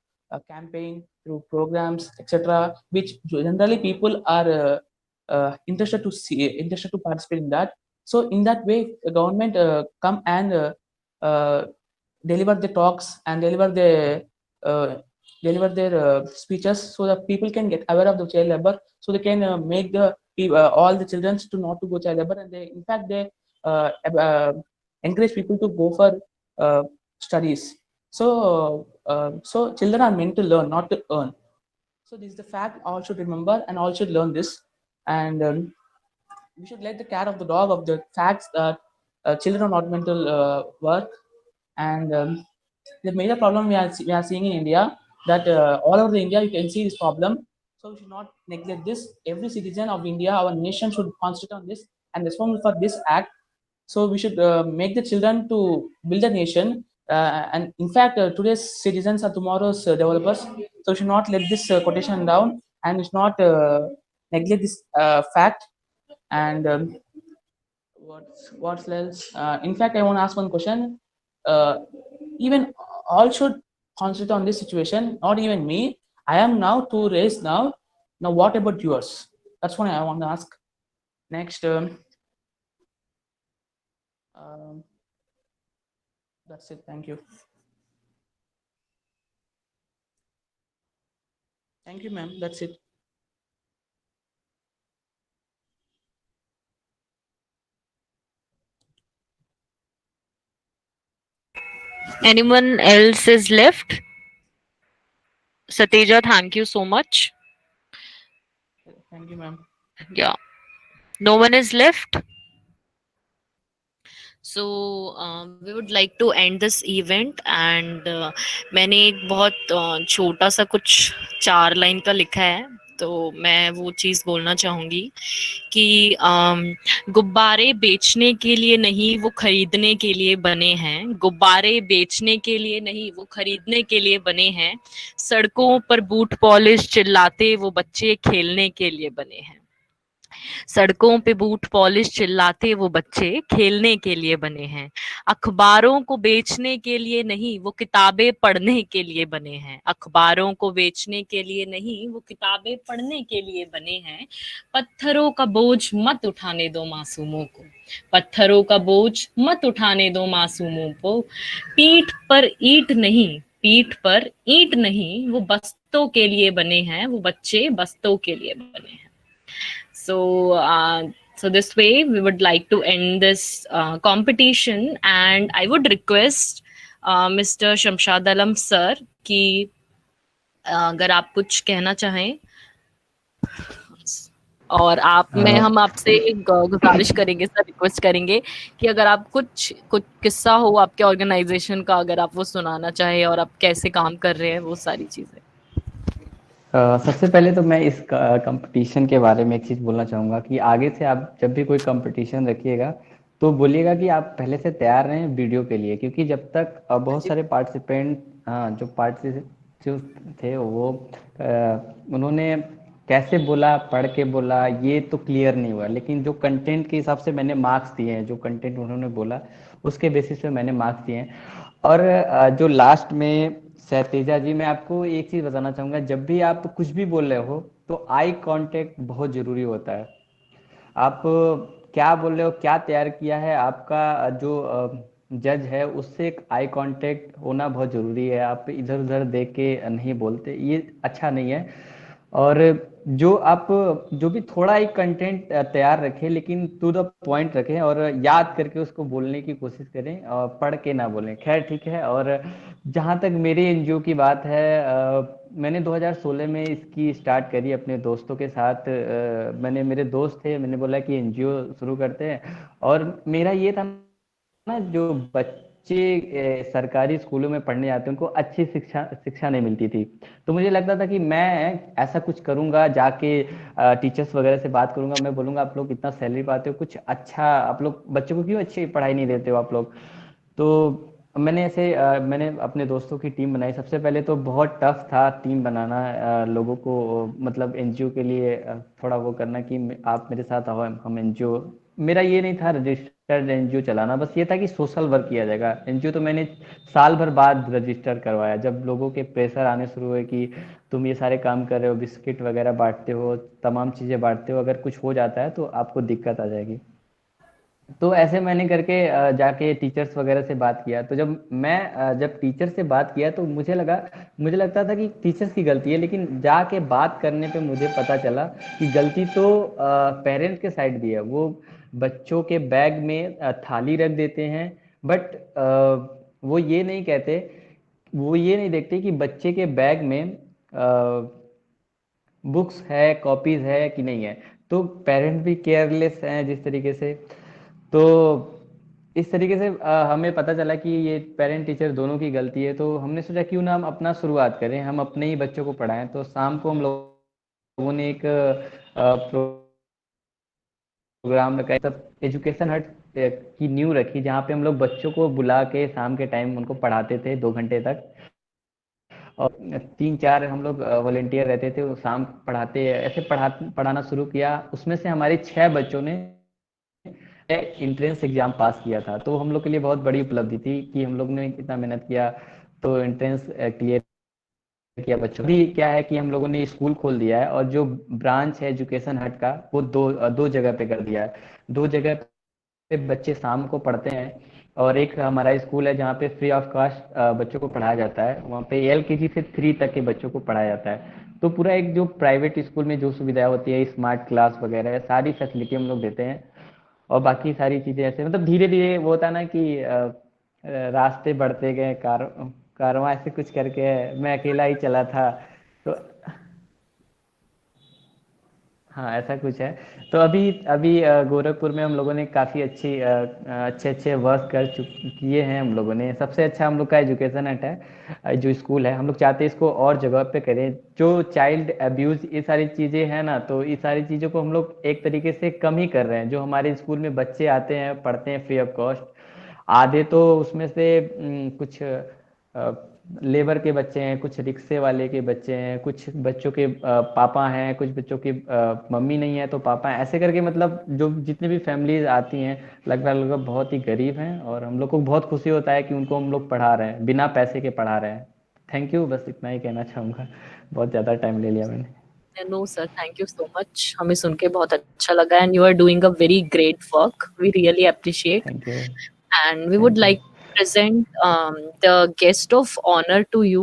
campaign, through programs, etc., which generally people are interested to participate in that. So in that way, the government come and uh, deliver the talks and uh, deliver their speeches, so that people can get aware of the child labor, so they can make all the children to not to go child labor, and they in fact they encourage people to go for studies. So children are meant to learn, not to earn. So this is the fact all should remember and all should learn this. And we should let the cat of the dog of the facts that children are not meant to work. And the major problem we are seeing in India, that all over the India you can see this problem. So we should not neglect this. Every citizen of India, our nation, should concentrate on this and respond for this act. So we should make the children to build a nation. And in fact, today's citizens are tomorrow's developers. So we should not let this quotation down, and we should not neglect this fact. And what's else? In fact, I want to ask one question. Even all should concentrate on this situation, not even me. I am now to raise now. Now, what about yours? That's what I want to ask. Next, that's it. Thank you. Thank you, ma'am. That's it. Anyone else is left? Sateja, thank you so much. Thank you, ma'am. Yeah. No one is left. So we would like to end this event, and मैंने एक बहुत छोटा सा कुछ 4 line का लिखा है, तो मैं वो चीज़ बोलना चाहूँगी कि गुब्बारे बेचने के लिए नहीं, वो खरीदने के लिए बने हैं। गुब्बारे बेचने के लिए नहीं, वो खरीदने के लिए बने हैं। सड़कों पर बूट पॉलिश चिल्लाते वो बच्चे खेलने के लिए बने हैं। सड़कों पे बूट पॉलिश चिल्लाते वो बच्चे खेलने के लिए बने हैं। अखबारों को बेचने के लिए नहीं, वो किताबें पढ़ने के लिए बने हैं। अखबारों को बेचने के लिए नहीं, वो किताबें पढ़ने के लिए बने हैं। पत्थरों का बोझ मत उठाने दो मासूमों को, पत्थरों का बोझ मत उठाने दो मासूमों को। पीठ पर ईंट नहीं, पीठ पर ईंट नहीं, वो बस्तों के लिए बने हैं, वो बच्चे बस्तों के लिए बने हैं। So this way we would like to end this competition, and I would request Mr. Shamshad Alam sir कि अगर आप कुछ कहना चाहें, और हम आपसे गुजारिश करेंगे सर, रिक्वेस्ट करेंगे कि अगर आप कुछ किस्सा हो आपके ऑर्गेनाइजेशन का, अगर आप वो सुनाना चाहें और आप कैसे काम कर रहे हैं, वो सारी चीजें। सबसे पहले तो मैं इस कंपटीशन के बारे में एक चीज़ बोलना चाहूँगा कि आगे से आप जब भी कोई कंपटीशन रखिएगा तो बोलिएगा कि आप पहले से तैयार रहें वीडियो के लिए, क्योंकि जब तक बहुत सारे पार्टिसिपेंट जो पार्टिसिपेंट थे वो उन्होंने कैसे बोला, पढ़ के बोला, ये तो क्लियर नहीं हुआ, लेकिन जो कंटेंट के हिसाब से मैंने मार्क्स दिए हैं, जो कंटेंट उन्होंने बोला उसके बेसिस पे मैंने मार्क्स दिए हैं। और जो लास्ट में तेजा जी, मैं आपको एक चीज बताना चाहूंगा, जब भी आप कुछ भी बोल रहे हो तो आई कांटेक्ट बहुत जरूरी होता है। आप क्या बोल रहे हो, क्या तैयार किया है, आपका जो जज है उससे एक आई कांटेक्ट होना बहुत जरूरी है। आप इधर उधर देख के नहीं बोलते, ये अच्छा नहीं है। और जो भी थोड़ा एक कंटेंट तैयार रखें, लेकिन टू द पॉइंट रखें और याद करके उसको बोलने की कोशिश करें और पढ़ के ना बोलें। खैर ठीक है। और जहाँ तक मेरे एनजीओ की बात है, मैंने 2016 में इसकी स्टार्ट करी अपने दोस्तों के साथ। मेरे दोस्त थे, मैंने बोला कि एनजीओ शुरू करते हैं। और मेरा ये था ना, जो बच्चे सरकारी स्कूलों में पढ़ने जाते हैं उनको अच्छी शिक्षा नहीं मिलती थी। तो मुझे लगता था कि मैं ऐसा कुछ करूंगा, जाके टीचर्स वगैरह से बात करूंगा, मैं बोलूंगा आप लोग इतना सैलरी पाते हो, कुछ अच्छा आप लोग बच्चों को क्यों अच्छी पढ़ाई नहीं देते हो आप लोग। तो मैंने अपने दोस्तों की टीम बनाई। सबसे पहले तो बहुत टफ था टीम बनाना, लोगों को मतलब एनजीओ के लिए थोड़ा वो करना कि आप मेरे साथ आओ, हम एनजीओ। मेरा ये नहीं था रजिस्टर्ड एनजीओ चलाना, बस ये था कि सोशल वर्क किया जाएगा। एनजीओ तो मैंने साल भर बाद रजिस्टर करवाया, जब लोगों के प्रेशर आने शुरू हुए कि तुम ये सारे काम कर रहे हो, बिस्किट वगैरह बांटते हो, तमाम चीज़ें बांटते हो, अगर कुछ हो जाता है तो आपको दिक्कत आ जाएगी। तो ऐसे मैंने करके जाके टीचर्स वगैरह से बात किया। तो जब टीचर से बात किया तो मुझे लगता था कि टीचर्स की गलती है, लेकिन जाके बात करने पे मुझे पता चला कि गलती तो पेरेंट्स के साइड भी है। वो बच्चों के बैग में थाली रख देते हैं, बट वो ये नहीं कहते, वो ये नहीं देखते कि बच्चे के बैग में बुक्स है, कॉपीज है कि नहीं है। तो पेरेंट भी केयरलेस हैं जिस तरीके से। तो इस तरीके से हमें पता चला कि ये पेरेंट टीचर दोनों की गलती है। तो हमने सोचा क्यों ना हम अपना शुरुआत करें, हम अपने ही बच्चों को पढ़ाएं। तो शाम को हम लोगों ने एक प्रोग्राम रखा, तब एजुकेशन हट की नींव रखी, जहाँ पे हम लोग बच्चों को बुला के शाम के टाइम उनको पढ़ाते थे 2 घंटे तक। और 3-4 हम लोग वॉलेंटियर रहते थे, वो शाम पढ़ाते ऐसे पढ़ाना शुरू किया। उसमें से हमारे 6 बच्चों ने एंट्रेंस एग्जाम पास किया था। तो हम लोग के लिए बहुत बड़ी उपलब्धि थी कि हम लोग ने इतना मेहनत किया, तो एंट्रेंस क्लियर किया बच्चों। अभी क्या है कि हम लोगों ने स्कूल खोल दिया है, और जो ब्रांच है एजुकेशन हट का, वो दो जगह पे कर दिया है। 2 जगह पे बच्चे शाम को पढ़ते हैं, और एक हमारा स्कूल है जहाँ पे फ्री ऑफ कॉस्ट बच्चों को पढ़ाया जाता है। वहाँ पे LKG से 3 तक के बच्चों को पढ़ाया जाता है। तो पूरा एक जो प्राइवेट स्कूल में जो सुविधाएं होती है, स्मार्ट क्लास वगैरह, सारी फैसिलिटी हम लोग देते हैं। और बाकी सारी चीज़ें ऐसे मतलब धीरे धीरे वो होता ना कि रास्ते बढ़ते गए, कारवां ऐसे कुछ करके मैं अकेला ही चला था। तो हाँ, ऐसा कुछ है। तो अभी अभी गोरखपुर में हम लोगों ने काफ़ी अच्छे अच्छे वर्क किए हैं हम लोगों ने। सबसे अच्छा हम लोग का एजुकेशन हट है, जो स्कूल है। हम लोग चाहते हैं इसको और जगह पे करें। जो चाइल्ड अब्यूज़ ये सारी चीज़ें हैं ना, तो ये सारी चीज़ों को हम लोग एक तरीके से कम ही कर रहे हैं। जो हमारे स्कूल में बच्चे आते हैं, पढ़ते हैं फ्री ऑफ कॉस्ट, आधे तो उसमें से कुछ लेबर के बच्चे हैं, कुछ रिक्शे वाले के बच्चे हैं, कुछ बच्चों के पापा हैं, कुछ बच्चों की मम्मी नहीं है तो पापा हैं। ऐसे करके मतलब जो जितने भी फैमिलीज आती हैं, लगभग लगभग बहुत ही गरीब हैं। और हम लोग को बहुत खुशी होता है कि उनको हम लोग पढ़ा रहे हैं, बिना पैसे के पढ़ा रहे हैं। थैंक यू, बस इतना ही कहना चाहूँगा। बहुत ज़्यादा टाइम ले लिया मैंने। No, sir. Thank you so much. हमें सुन के बहुत अच्छा लगा, and you are doing a very great work. We really appreciate. Thank you. And we would thank you. like to present the guest of honor to you.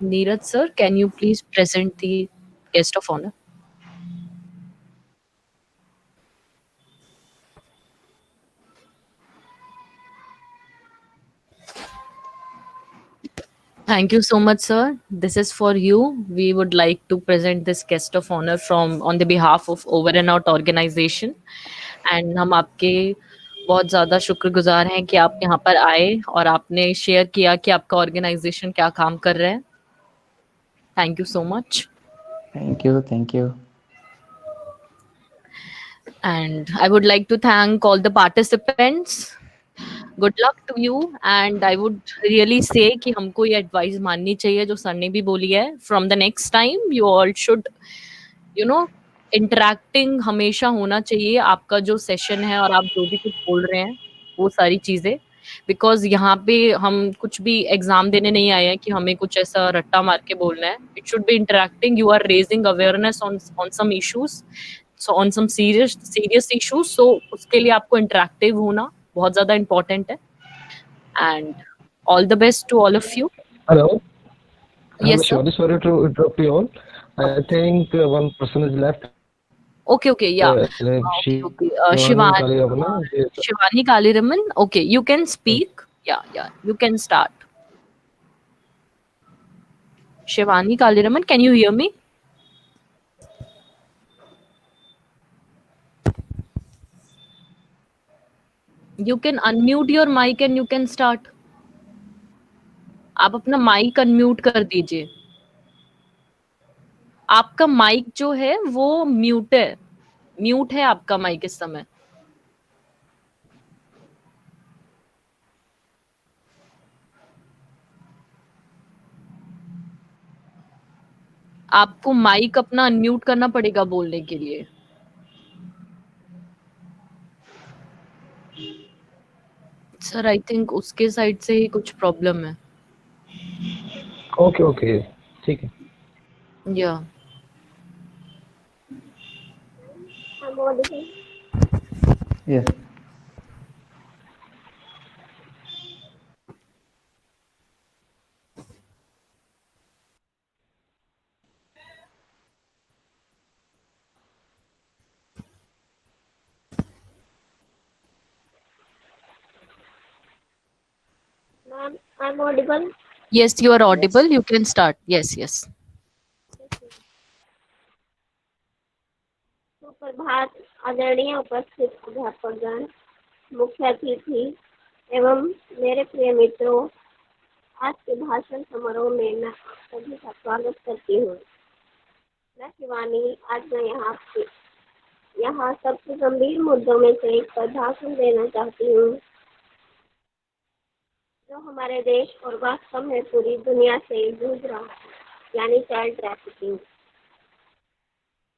Neeraj sir, can you please present the guest of honor? Thank you so much, sir. This is for you. We would like to present this guest of honor from on the behalf of Over and Out organization. And हम आपके बहुत ज़्यादा शुक्रगुजार हैं कि आप यहाँ पर आए और आपने शेयर किया कि आपका ऑर्गेनाइजेशन क्या काम कर रहा है। Thank you so much. Thank you. Thank you. And I would like to thank all the participants. Good luck to you. And I would really say कि हमको ये एडवाइस माननी चाहिए जो सर ने भी बोली है. From the next time, you all should, you know, interacting हमेशा होना चाहिए आपका जो सेशन है, और आप जो भी कुछ बोल रहे हैं वो सारी चीज़ें, बिकॉज यहाँ पे हम कुछ भी एग्जाम देने नहीं आए हैं कि हमें कुछ ऐसा रट्टा मार के बोलना है. It should be interacting. You are raising awareness on some issues, so on some serious issues. So उसके लिए आपको इंटरैक्टिव होना बहुत ज़्यादा इम्पोर्टेंट है. And all the best to all of you. Hello. Yes, sir. Shivani, sorry to interrupt you all. I think one person is left. Okay, okay, yeah. Okay, okay. Shivani Kaliramana. Shivani Kaliraman. Okay, you can speak. Yeah, yeah, you can start. Shivani Kaliraman, can you hear me? You can unmute your mic and you can start. आप अपना mic unmute कर दीजिए. आपका mic जो है वो mute है आपका माइक इस समय. आपको माइक अपना अनम्यूट करना पड़ेगा बोलने के लिए. सर आई थिंक उसके साइड से ही कुछ प्रॉब्लम है. ओके ओके, ठीक है. या Yes. Ma'am, I'm audible. yes, you are audible. You can start. Yes, yes. सुप्रभात आदरणीय उपस्थित अध्यापकगण, मुख्य अतिथि एवं मेरे प्रिय मित्रों, आज के भाषण समारोह में मैं आप सभी का स्वागत करती हूँ. मैं शिवानी, आज मैं यहाँ सबसे गंभीर मुद्दों में से एक पर भाषण देना चाहती हूँ, जो हमारे देश और वास्तव में पूरी दुनिया से जूझ रहा है, यानी चाइल्ड ट्रैफिकिंग.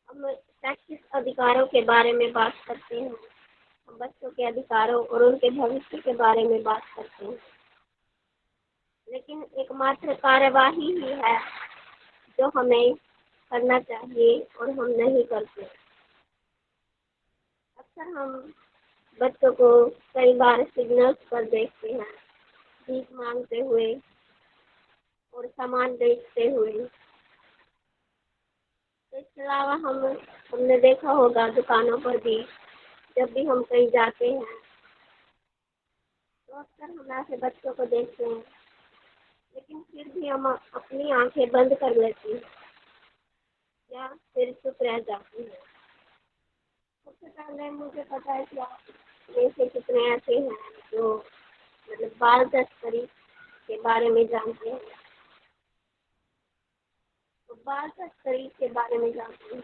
हम शैक्षिक अधिकारों के बारे में बात करते हैं, हम बच्चों के अधिकारों और उनके भविष्य के बारे में बात करते हैं, लेकिन एकमात्र कार्यवाही ही है जो हमें करना चाहिए और हम नहीं करते. अक्सर हम बच्चों को कई बार सिग्नल्स पर देखते हैं, भीख मांगते हुए और सामान बेचते हुए. इसके अलावा हमने देखा होगा दुकानों पर भी जब भी हम कहीं जाते हैं तो अक्सर हम ऐसे बच्चों को देखते हैं, लेकिन फिर भी हम अपनी आंखें बंद कर लेते हैं या फिर चुप रह जाते हैं. सबसे पहले मुझे पता है कि आप में से कितने ऐसे हैं जो मतलब बाल तस्करी के बारे में जानते हैं. तो बाल तस्करी के बारे में जानते हैं.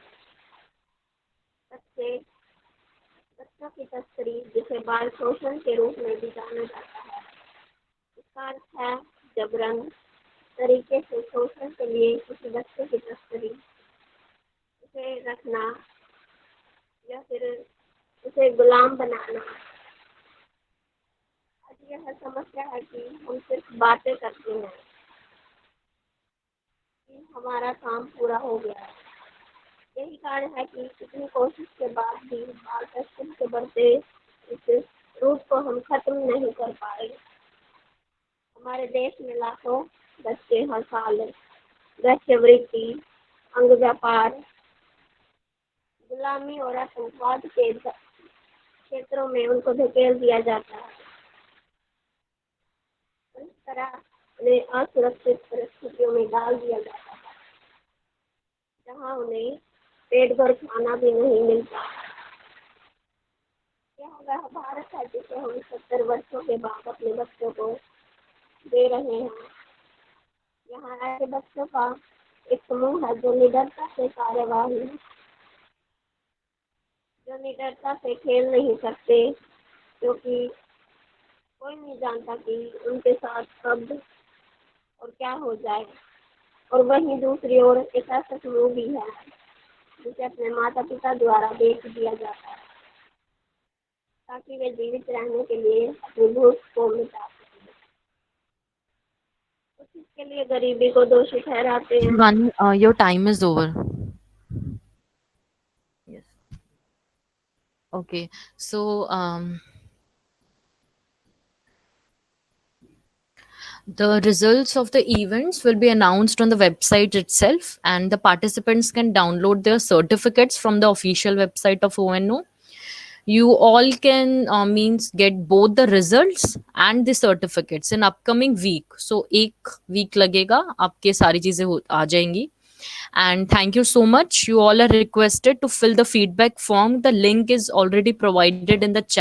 बच्चों की तस्करी, जिसे बाल शोषण के रूप में भी जाना जाता है, इसका अर्थ है जबरन तरीके से शोषण के लिए किसी बच्चे की तस्करी, उसे रखना या फिर उसे गुलाम बनाना. आज यह समस्या है कि हम सिर्फ बातें करते हैं कि हमारा काम पूरा हो गया है. यही कारण है कि इतनी कोशिश के बाद भी बाल तस्करी के बढ़ते इस रूप को हम खत्म नहीं कर पाए. हमारे देश में लाखों बच्चे हर साल वेश्यावृत्ति, अंग व्यापार, गुलामी और आतंकवाद के क्षेत्रों में उनको धकेल दिया जाता है. इस तरह उन्हें असुरक्षित परिस्थितियों में डाल दिया जाता है, जहाँ उन्हें पेट भर खाना भी नहीं मिलता. यह वह भारत है जिसे हम 70 वर्षों के बाद अपने बच्चों को दे रहे हैं. यहाँ ऐसे बच्चों का एक समूह है जो निडरता से खेल नहीं सकते, क्योंकि कोई नहीं जानता कि उनके साथ कब और क्या हो जाए. और वहीं दूसरी ओर एक ऐसा समूह भी है जिसे अपने माता पिता द्वारा बेच दिया जाता है ताकि वे जीवित रहने के लिए अपनी भूख को मिटा सकें. उसके लिए गरीबी को दोषी ठहराते हैं. Shivani, your time is over. Yes. Okay. So The results of the events will be announced on the website itself, and the participants can download their certificates from the official website of ONO. You all can means get both the results and the certificates in upcoming week. So एक week लगेगा, आपके सारी चीजें आ जाएंगी. And thank you so much. You all are requested to fill the feedback form. The link is already provided in the chat.